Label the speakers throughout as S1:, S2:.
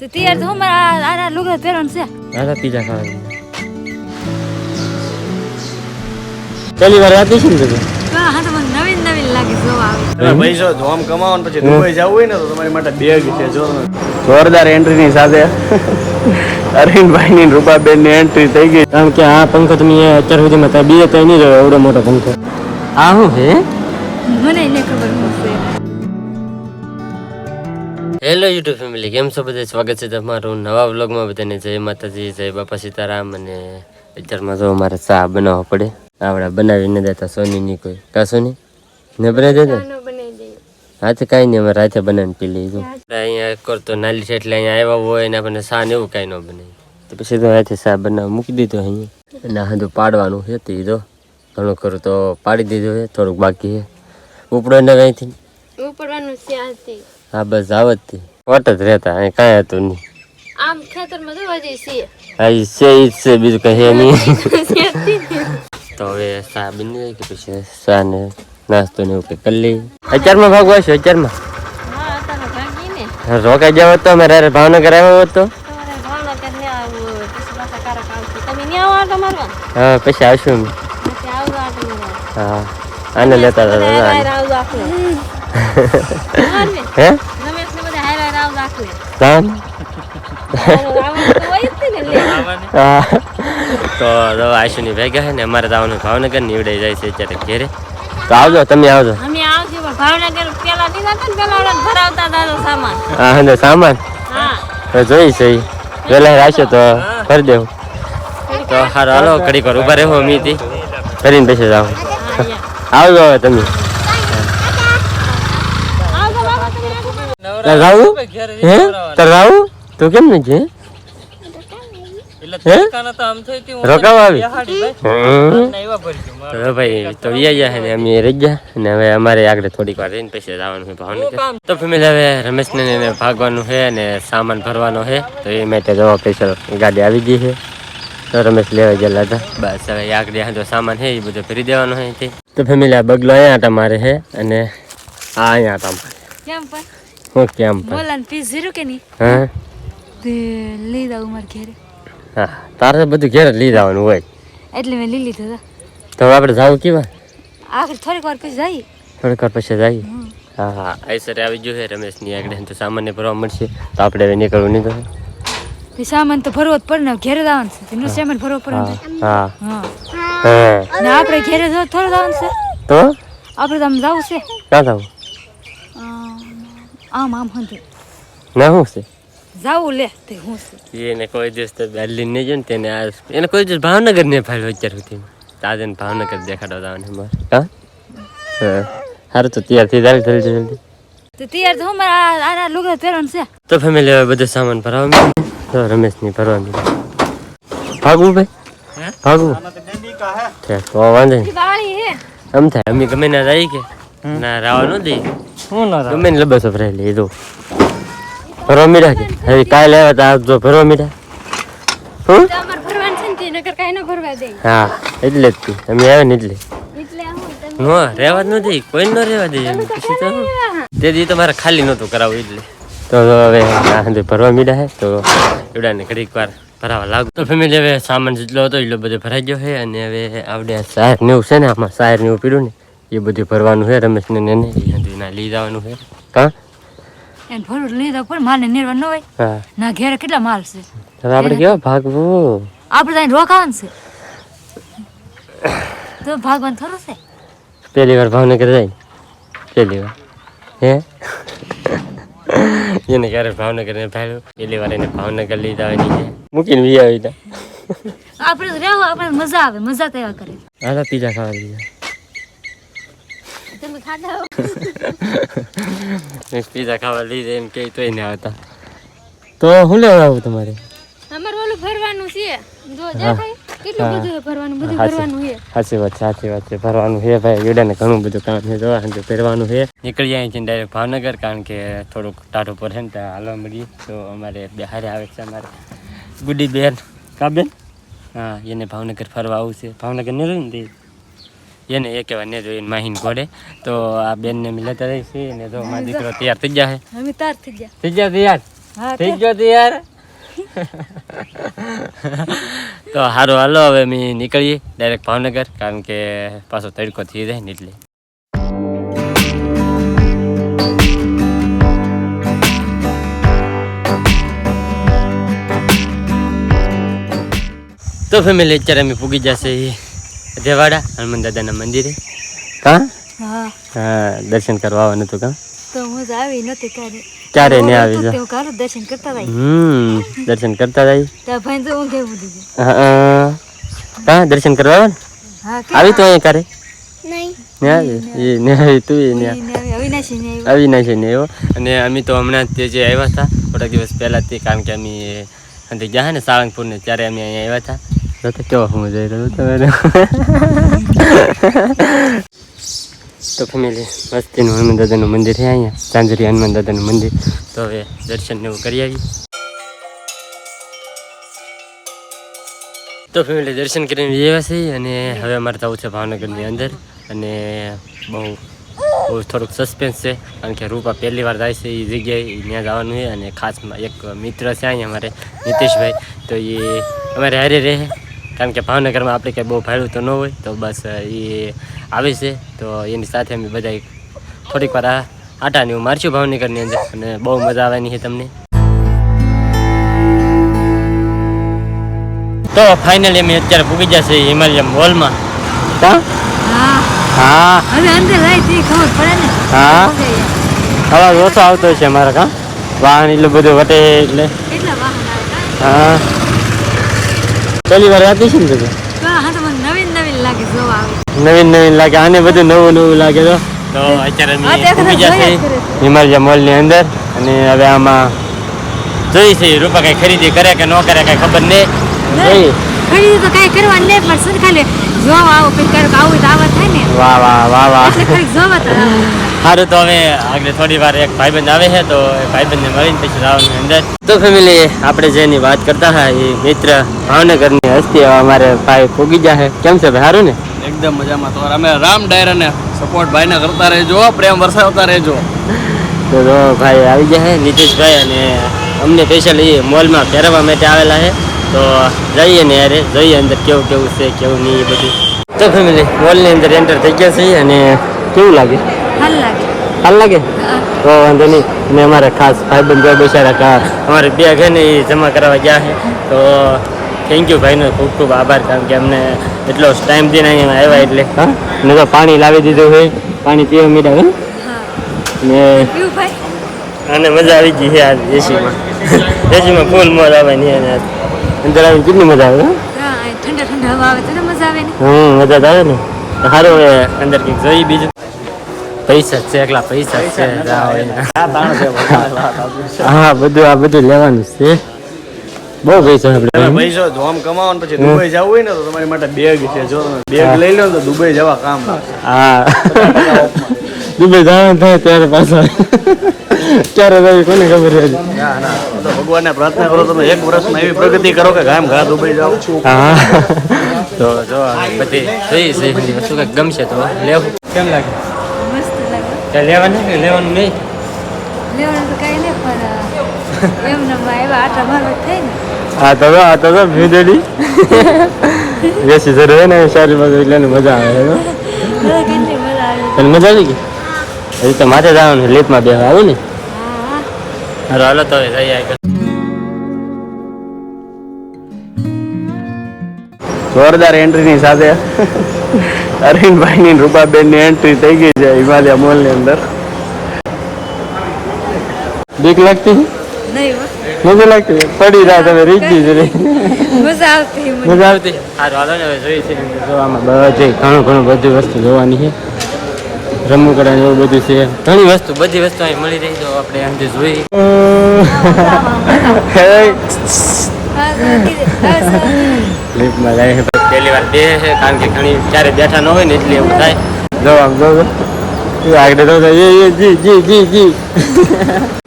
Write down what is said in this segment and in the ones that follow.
S1: તો તૈયાર તો મારા આના લુગડા પહેરવાનું છે.
S2: આના પીઝા ખાવા. પહેલી વાર આતી છે ને તું?
S1: હા તો મને નવીન નવીન લાગે જોવા આવે.
S3: ભાઈ જો ધોમ કમાવાનું પછી દુબઈ જવું હોય ને તો તમારી માટે બેગ છે જો જોરદાર એન્ટ્રી ની સાથે અરવિંદભાઈ ની રૂપાબેન ની એન્ટ્રી થઈ ગઈ.
S2: કારણ કે આ પંખો તમે અત્યાર સુધીમાં ત્યાં બીજે ત્યાં નહીં જોયો એવડો મોટો પંખો. આ શું છે?
S1: મને એને ખબર નથી.
S2: હેલો યુટ્યુબ ફેમિલી, કેમ છો બધા? સ્વાગત છે તમારું નવા વ્લોગમાં. બધાને જય માતાજી, જય બાપા સીતારામ. અને અત્યારમાં તો અમારે ચા બનાવવો પડે. આવડા બનાવી ન દેતા સોનીની કોઈ. કા સોની ને બનાવી દેતા? હા તો કાંઈ નહીં, અમારે રાતે બનાવીને પી લીધું. અહીંયા એક તો નાલી છે એટલે અહીંયા આવ્યા હોય ને આપણને ચા ને એવું કાંઈ ન બનાવી તો પછી તો રાતે ચા બનાવ મૂકી દીધો અહીંયા. અને આ બધું પાડવાનું છે તે તો ઘણું ખરું તો પાડી દીધું છે, થોડુંક બાકી છે. ઉપડો ને અહીંથી
S1: ઉપરવાનું છે આથી.
S2: હા બસ આવતી વટ જ રહેતા, અહીં કાંઈ હતું નહીં.
S1: આમ ખેતરમાં તો હજી છે.
S2: હા એ છે ઈ જ છે, બીજું કંઈ છે નહીં. તો હવે ચા બની જાય કે પછી ચા ને નાસ્તો ને એવું કંઈ કરી લઈએ. અત્યારમાં ભાગવા છો? અત્યારમાં
S1: હા તને ભાગી ને
S2: રોકાઈ જાવ તો અમે ભાવનગર આવ્યો હતો.
S1: તમારે ભાવનગર ને આવું પછી પાછા કારક આવશે. તમે ને આવો આટો મારવા?
S2: હા પછી આવશું અમે.
S1: પછી આવજો આટો મારવા.
S2: હા આને લેતા હતા
S1: હાયર
S2: દાદા.
S1: આવજો આખલે.
S2: હે
S1: રમેશ ને બધા હાયર આવજો આખલે.
S2: કામ
S1: આવવાનું તો હોય જ ને લે.
S2: હા તો આશુની ભેગા છે ને અમારે જવાનું ભાવનગર નીવડાઈ જાય છે અત્યારે ઘેરે. તો આવજો, તમે આવજો.
S1: અમે આવજો પણ ભાવનગર પેલા દીધા હતા ને પેલા ઓલા ભરાવતા દાદો સામાન.
S2: હા અને સામાન
S1: હા
S2: તો જોઈ છે પેલા રાખ્યો તો ભરી દેવું. તો હારો હાલો ઘડીક વાર ઉભા રહેવો અમીથી કરીને પછી જાવ. આવજો હવે તમે. રાવું હે તાર રાવું તો કેમ ને છે રોકાવ આવી ભાઈ તો વ્યાયા છે ને અમે રહી ગયા. અને હવે અમારે આગળ થોડીક વાર રહીને પછી જવાનું છે ભાવનગર. તો ફેમિલી હવે રમેશને એને ભાગવાનું છે અને સામાન ભરવાનો છે તો એ માટે જવા સ્પેશિયલ ગાડી આવી ગઈ છે. તો રમેશ લેવા ગયેલા હતા. બસ હવે આગળ તો સામાન છે એ બધું ભરી દેવાનો છે. તો ફેમિલી આ બગલો અહીંયા આટા મારે છે અને આ અહીંયા આટા મારે.
S1: કેમ પણ
S2: હું કેમ
S1: બોલાન પીસ જીરું કે નહીં?
S2: હા
S1: તે લઈ જાવ માર ઘરે.
S2: હા તારે બધું ઘેર લઈ જવાનું હોય
S1: એટલે મેં લઈ લીધું હતા.
S2: તો આપણે જાવું કેવા?
S1: આખર થોડીક વાર પછી જઈએ.
S2: થોડીક વાર પછી જઈએ. હા હા આઈસર આવી ગયું છે રમેશની આગળ તો સામાન્ય ભરવા મળશે તો આપણે હવે નીકળવું નહીં તો.
S1: તે સામાન તો ભરવો જ પડે ને, ઘેરે જવાનું છે તેનું સામાન ભરવો પડે ને.
S2: હા
S1: હા
S2: હા
S1: ને આપણે ઘેરે જો થોડું જવાનું છે.
S2: તો
S1: આપણે તો આમ જવું છે
S2: ક્યાં જવું?
S1: આમ આમ હંધું
S2: ના શું છે
S1: જાવું લે તે હું છે.
S2: એને કોઈ દિવસ તો દિલ્હી નહીં જોયું ને તેને એને કોઈ દિવસ ભાવનગર નહીં ફાળ્યો અત્યાર સુધી. તાજે ભાવનગર દેખાડો જવાનું મારે. હા હા સારું તો તૈયાર થઈ જાય જલ્દી જલ્દી.
S1: તો તૈયાર તો મારા આના લુગડા પહેરવાનું છે.
S2: તો ફેમિલી હવે બધું સામાન ભરાવા માંડ્યું. તો રમેશની ભરવા માંડ્યું. ભાગવું ભાઈ ભાગવું તો વાંધો નહીં.
S1: વાળી હે
S2: આમ થાય અમે ગમે ના જાય કે ના રાવા ન દઈએ ગમે ને લબસો ભરાઈ લઈએ. તો ભરવા મીડા કે હવે કાલે આવ્યા તા જો ભરવા મીડા. હું
S1: અમાર ભરવાનું છે ને તે નકર કાઈ ન ભરવા દે.
S2: હા એટલે જ અમે આવ્યા ને એટલે
S1: એટલે હું
S2: નો રહેવા જ ન દે કોઈ ન રહેવા દે. પછી તો તે દી તમારે ખાલી નહોતું કરાવવું એટલે તો હવે ભરવા મીડા હે તો એવડાને ઘડીક વાર ભરાવા લાગુ. તો ફેમિલી હવે સામાન જેટલો હતો એટલો બધો ભરાઈ ગયો છે અને હવે આવડે સાહેર ને એવું છે ને આમાં સાહેર ને એવું પીડ્યું ને એ બધું ભરવાનું છે રમેશને ને એને લઈ જવાનું છે. કા
S1: એને ભરું લઈ જાવ પણ માને નિર્વા ન હોય.
S2: હા
S1: ના ઘેરે કેટલા માલ છે.
S2: હવે આપણે કેવા ભાગવું?
S1: આપણે ત્યાં રોકાવાનું છે તો ભાગવાન થોડું છે.
S2: પહેલી વાર ભાવનગર જાય પહેલી વાર હે એને ક્યારે ભાવનગર ને ભાડ્યું પહેલી વાર એને ભાવનગર લઈ જવાની છે મૂકીને વી આવી તા.
S1: આપણે તો રહેવું, આપણે મજા આવે, મજા તો એવા કરે.
S2: હાલો પીઝા ખાવા લીધા.
S1: તમે ખાધા હો?
S2: પીઝા ખાવા લીધે એમ કે તોય ને આવતા. તો હું લેવા આવું તમારે?
S1: અમારે ઓલું ભરવાનું છે જો દેખાય કેટલું બધું ભરવાનું, બધું ભરવાનું છે.
S2: સાચી વાત છે ભરવાનું છે ભાઈ. યુડાને ઘણું બધું કામ છે જોવા ભરવાનું છે. નીકળી જાય છે ડાયરેક્ટ ભાવનગર કારણ કે થોડુંક ટાઢું પર છે ને ત્યાં હાલવા મળીએ. તો અમારે બે હારે આવે છે અમારે ગુડી બેન કા બેન. હા એને ભાવનગર ફરવા આવું છે. ભાવનગર ને રહ્યું ને એને એ કહેવાય ને જોઈને માહીને ઘોડે. તો આ બેનને અમે લેતા રહીએ છીએ ને જો મારો દીકરો તૈયાર થઈ ગયા છે.
S1: અમે તાર થઈ ગયા.
S2: થઈ ગયા તૈયાર
S1: હા
S2: થઈ ગયો તો યાર તો સારું હાલો હવે અમે નીકળીએ ડાયરેક્ટ ભાવનગર કારણ કે પાછો તડકો થઈ જાય ને એટલે તો ફેમિલી અત્યારે અમે પૂગી જશે દેવાડા હનુમાન દાદાના મંદિરે હા
S1: હા
S2: હા દર્શન કરવા આવવાનું હતું કાં
S1: તો મજા આવી નથી
S2: ક્યારે ને આવી જા
S1: કારો દર્શન કરતા રહી
S2: દર્શન કરતા જાય
S1: ત્યાં ભાઈ તો ઊંઘે ઉડી ગઈ
S2: હા દર્શન કરવા આવે ને
S1: હા
S2: આવી તો અહીંયા કરે
S1: નહીં
S2: ને આવી એ ને આવી તું એ ને
S1: અવિનાશી ને
S2: અવિનાશી ને એવો અને અમે તો હમણાં જ જે આવ્યા હતા થોડાક દિવસ પહેલા જ કારણ કે અમે અંતે ગયા ને સાળંગપુર ને ત્યારે અમે અહીંયા આવ્યા હતા તો કેવો હું જઈ રહ્યો તમારે તો ફેમિલી મસ્તીનું હનુમાન દાદાનું મંદિર છે અહીંયા ચાંદરી હનુમાન દાદાનું મંદિર તો હવે દર્શન ને એવું કરી આવી તો ફેમિલી દર્શન કરીને આવ્યા છીએ અને હવે અમારે જવું છે ભાવનગરની અંદર અને બહુ થોડુંક સસ્પેન્સ છે કારણ કે રૂપા પહેલી વાર જાય છે એ જગ્યાએ ત્યાં જવાનું છે અને ખાસ એક મિત્ર છે અહીંયા અમારે નીતિશભાઈ તો એ અમારે હારે રહે કારણ કે ભાવનગરમાં આપણે કંઈ બહુ ભાડું તો ન હોય તો બસ એ આવે છે તો એની સાથે અમે બધા થોડીક વાર આટાને એવું મારશું ભાવનગરની અંદર અને બહુ મજા આવવાની છે તમને તો ફાઇનલી અમે અત્યારે પૂગી જશે હિમાલય મોલમાં હા
S1: હવે અંદર રહી તે ખબર પડે ને
S2: હા અવાજ ઓછો આવતો છે અમારા કાં વાહન એટલું બધું વટે એટલે
S1: કેટલા વાહન આવે
S2: હા પહેલી વાર આપી છે ને બધું
S1: હા તો મને નવીન નવીન લાગે જોવા આવે
S2: નવીન નવીન લાગે આને બધું નવું નવું લાગે તો અત્યારે અમે પૂગી જશે હિમાલય મોલની અંદર અને હવે આમાં જોઈ છે રૂપા કઈ ખરીદી કરે કે ન કરે કઈ ખબર નહીં જોઈ
S1: ખરીદી તો કઈ કરવાની નહીં પણ સર ખાલી જોવા આવો કઈ ક્યારેક આવું તો આવા થાય ને
S2: વાહ વાહ વાહ વાહ
S1: એટલે ખરી જોવા તો આવે.
S2: સારું તો હવે આગળ થોડી વાર એક ભાઈબંધ આવે છે તો એ ભાઈબંધને મળીને પછી જવાનું અંદર તો ફેમિલી આપણે જેની વાત કરતા હતા એ મિત્ર ભાવનગરની હસ્તી અમારે ભાઈ પૂગી ગયા છે કેમ છે ભાઈ સારું ને
S3: એકદમ મજામાં તો અમે રામ ડાયરાને સપોર્ટ ભાઈને કરતા રહેજો પ્રેમ વરસાવતા રહેજો
S2: તો ભાઈ આવી ગયા છે નીતિશભાઈ અને અમને સ્પેશિયલ એ મોલમાં ફેરવવા માટે આવેલા છે તો જઈએ ને યારે જોઈએ અંદર કેવું કેવું છે કેવું નહીં એ બધું તો ફેમિલી મોલની અંદર એન્ટર થઈ ગયા છીએ અને કેવું લાગે
S1: હાલ લાગે
S2: હાલ લાગે તો વાંધો નહીં અને અમારે ખાસ ભાઈબંધ બેસાડા અમારે બે ઘરને એ જમા કરવા ગયા છે તો થેન્ક યુ ભાઈનો ખૂબ ખૂબ આભાર કારણ કે અમને એટલો ટાઈમ દઈને અહીંયા આવ્યા એટલે હા ને તો પાણી લાવી દીધું હોય પાણી પીવા મીડા ને
S1: પીવું ભાઈ
S2: અને મજા આવી ગઈ છે આ એસીમાં એસીમાં ફૂલ મોજ આવવાની અને અંદર આવીને કેટલી મજા આવે
S1: હા ઠંડા ઠંડા હવા આવે તો મજા આવે ને
S2: મજા તો આવે ને સારું હવે અંદર કંઈક જોઈ બીજું પૈસા છે એકલા પૈસા છે હા બધું આ બધું લેવાનું છે બહુ પૈસા આપણે
S3: પૈસો ધોમ કમાવાનું પછી દુબઈ જવું હોય ને તો તમારી માટે બેગ છે જો બેગ લઈ લો ને તો દુબઈ જવા કામ
S2: હા દુબઈ જવાનું થાય ત્યારે પાછા ક્યારે જાય કોને ખબર છે
S3: ના ના તો ભગવાનને પ્રાર્થના કરો તમે એક વર્ષમાં એવી પ્રગતિ કરો કે ગામ ઘા દુબઈ જાઓ
S2: હા તો જો બધી જોઈ છે વસ્તુ કંઈક ગમશે તો લેવું કેમ લાગે
S1: મસ્ત લાગે
S2: ત્યાં લેવાનું કે લેવાનું નહીં
S1: લેવાનું તો કઈ નહીં પણ એમને એવા આટા મારવા થાય ને
S2: આ તો ભીડેડી બેસી સર હોય ને સારી બાજુ એટલે મજા આવે
S1: કેટલી મજા આવે
S2: તને મજા આવી ગઈ હજી તો માથે જવાનું લીપમાં બેસવા આવું ને
S1: હા
S2: હાલો હાલો તો હવે જઈએ આગળ
S3: જોરદાર એન્ટ્રીની સાથે અરવિંદભાઈની રૂપાબેનની એન્ટ્રી થઈ ગઈ છે હિમાલય મોલની અંદર
S2: બીક લાગતી
S1: નહીં
S2: મજા લાગતી પડી રહ્યા તમે રીત છે
S1: મજા આવતી
S2: મજા આવતી સારું હાલો ને હવે જોઈ છે જોવામાં બધે ઘણું બધી વસ્તુ જોવાની છે રમકડા ને એવું બધું છે ઘણી વસ્તુ બધી વસ્તુ અહીં મળી રહી તો આપણે અંદર જોઈ લીફમાં જાય છે પહેલી વાર બે છે કારણ કે ઘણી ક્યારે બેઠા ન હોય ને એટલે એવું થાય જો આમ જો આગળ તો જી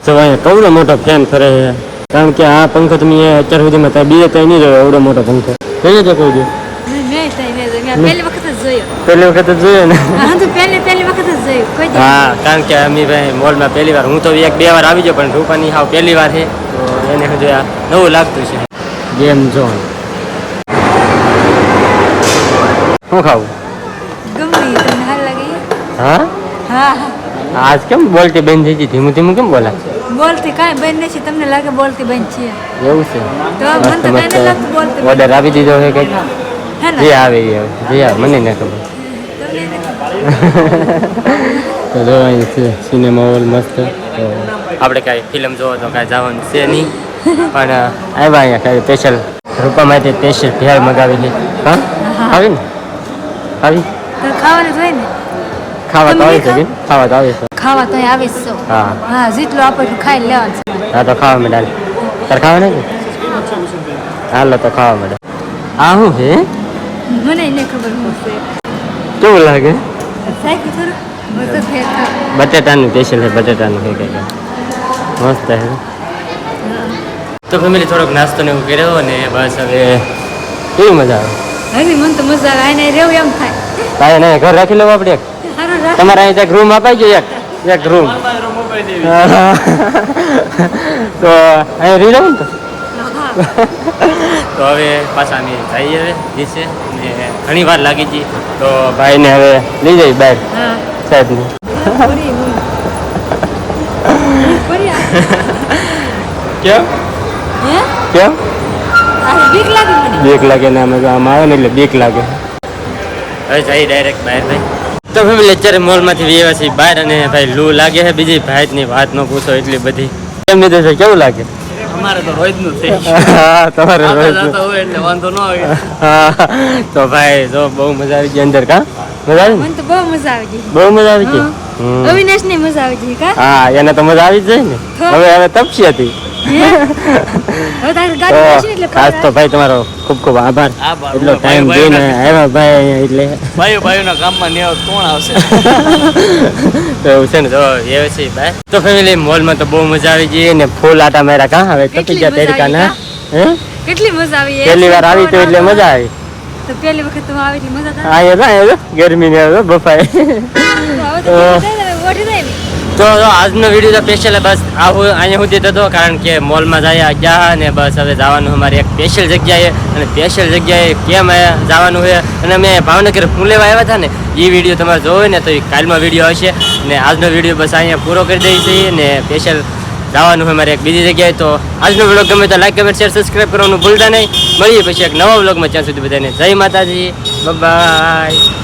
S2: જો અહીંયા કેવડો મોટો ફેન ફરે છે કારણ કે આ પંખો તમે અત્યાર સુધીમાં ત્યાં બીજે ત્યાં નહીં જોયો એવડો મોટો પંખો કઈ તો કહું છું
S1: પહેલી વખત જ જોયો
S2: પહેલી વખત જ જોયો ને
S1: હા તો પહેલી વખત જ જોયું કોઈ
S2: હા કારણ કે અમે ભાઈ મોલમાં પહેલી વાર હું તો એક બે વાર આવી ગયો પણ રૂપાની હાવ પહેલી વાર છે તો એને હજુ આ નવું લાગતું છે ગેમ ઝોન. શું ખાવું?
S1: ગમે તમને હાલ લાગે
S2: હા
S1: હા
S2: આજ કેમ બોલતી બેન થઈ ગઈ? ધીમું ધીમું કેમ બોલા?
S1: બોલતી કાંઈ બંધ નથી તમને લાગે બોલતી બંધ છે
S2: એવું છે
S1: તો મને તો કાંઈ નથી લાગતું બોલતી બંધ.
S2: ઓર્ડર આપી દીધો છે કંઈક
S1: હે ને
S2: જે આવે એ આવે જે આવે મને ન ખબર.
S1: તમને નથી.
S2: તો જો અહીં છે સિનેમા હોલ મસ્ત. તો આપણે કાંઈ ફિલ્મ જોવો તો કાંઈ જવાનું છે નહીં પણ આવ્યા અહીંયા કાંઈ સ્પેશિયલ રૂપા માટે સ્પેશિયલ ભેળ મગાવી છે. હા આવી ને આવી
S1: તો ખાવાનું જ હોય ને
S2: ખાવા તો આવી છે કે ખાવા તો આવી છે.
S1: ખાવા તો અહીં આવે જ છો
S2: હા
S1: હા જેટલું આપે એટલું ખાઈ લેવાનું છે
S2: હા તો ખાવા માંડે તારે ખાવા નહીં હાલો તો ખાવા માંડે. આ શું છે
S1: મને નહીં ખબર શું છે
S2: કેવું લાગે?
S1: સાયકલ થોડું બધું ફેર ખાવ
S2: બટેટાનું સ્પેશિયલ છે બટેટાનું છે કંઈક મસ્ત છે. તો ફેમિલી થોડોક નાસ્તો ને એવું કર્યો ને બસ હવે કેવી મજા આવે?
S1: હજી મને તો મજા આવે આને રહેવું એમ થાય
S2: તારે નહીં ઘર રાખી લેવું આપણે એક
S1: સારું રાખ
S2: તમારે અહીં એક રૂમ અપાઈ ગયો એક રૂમ તો અહીં રહી જાવ ને તો હવે પાછા અમે જઈએ હવે દિવસે ને ઘણી વાર લાગી ગઈ તો ભાઈને હવે લઈ જઈ બહાર
S1: હા
S2: સાહેબને.
S1: પૂરી પૂરી
S2: કેમ
S1: હે
S2: કેમ
S1: આ બીક લાગે મને
S2: બીક લાગે ને અમે આમ આવે ને એટલે બીક લાગે. હવે જઈ ડાયરેક્ટ બહાર ભાઈ. તો ફેમિલી અત્યારે મોલમાંથી વ્યવા છીએ બહાર અને ભાઈ લૂ લાગે છે બીજી ભાઈની વાત ન પૂછો એટલી બધી. કેમ લીધે છે કેવું લાગે?
S3: અમારે તો રોજનું છે
S2: હા તમારે
S3: જતા હોય એટલે વાંધો ન આવે.
S2: હા તો ભાઈ જો બહુ મજા આવી ગઈ અંદર. કા મજા આવી ને?
S1: મને તો બહુ મજા આવી ગઈ
S2: બહુ મજા આવી ગઈ.
S1: અવિનાશ ની મજા આવી ગઈ કા
S2: હા એને તો મજા આવી જ જાય ને. હવે તપસી હતી.
S1: હવે તારી
S2: તો
S1: ગાડી બેસી એટલે
S2: ખાસ તો ભાઈ તમારો ખૂબ ખૂબ આભાર
S3: આભાર.
S2: એટલો ટાઈમ દઈને આવ્યા ભાઈ અહીંયા એટલે
S3: ભાઈઓના કામમાં ને કોણ આવશે?
S2: તો એવું છે ને તો એ છે ભાઈ. તો ફેમિલી મોલમાં તો બહુ મજા આવી ગઈ ને ફૂલ આટા માર્યા. કાં હવે તપી
S1: કેટલી
S2: ગયા
S1: મજા
S2: તરીકા ના
S1: આવી
S2: હે
S1: કેટલી મજા આવી
S2: પહેલી વાર આવી તો એટલે મજા આવી.
S1: તો પહેલી વખત તો આવી એટલે મજા થાય
S2: અહીંયા ગરમી ને બફાય.
S1: હવે તો ઓઠી જાય ને
S2: તો આજનો વિડીયો તો સ્પેશિયલ બસ આવું અહીંયા સુધી હતો કારણ કે મોલમાં જયા ગયા ને બસ હવે જવાનું અમારે એક સ્પેશિયલ જગ્યાએ અને સ્પેશિયલ જગ્યાએ કેમ જવાનું છે અને અમે ભાવનગર ફૂલ લેવા આવ્યા હતા ને એ વિડીયો તમારે જોવો ને તો એ કાલમાં વિડીયો હશે ને આજનો વિડીયો બસ અહીંયા પૂરો કરી દઈએ છીએ ને સ્પેશિયલ જવાનું હોય મારે એક બીજી જગ્યાએ. તો આજનો વિડીયો ગમે તો લાઈક કમેન્ટ શેર સબસ્ક્રાઈબ કરવાનું ભૂલતા નહીં. મળીએ પછી એક નવા વ્લોગમાં ત્યાં સુધી બધાને જય માતાજી બાય.